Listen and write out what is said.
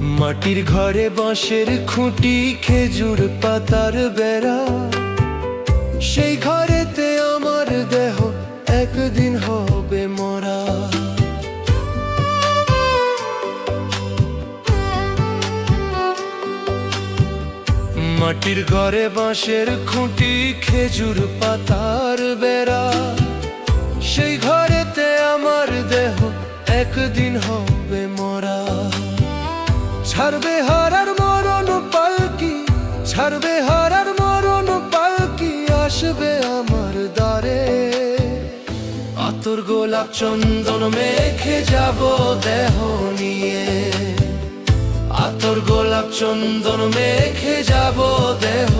মাটির ঘরে বাঁশের খুঁটি, খেজুর পাতার বেড়া, সেই ঘরেতে আমার দেহ একদিন হবে মরা। মাটির ঘরে বাঁশের খুঁটি, খেজুর পাতার বেড়া, সেই ঘরেতে আমার দেহ একদিন হবে মরা। ছাড়বে হারার মরণ পালকি, ছাড়বে হারার মরণ পালকি, আসবে আমার দ্বারে। আতর গোলাপ চন্দন মেখে যাব দেহ নিয়ে, আতর গোলাপ চন্দন মেখে যাব দেহ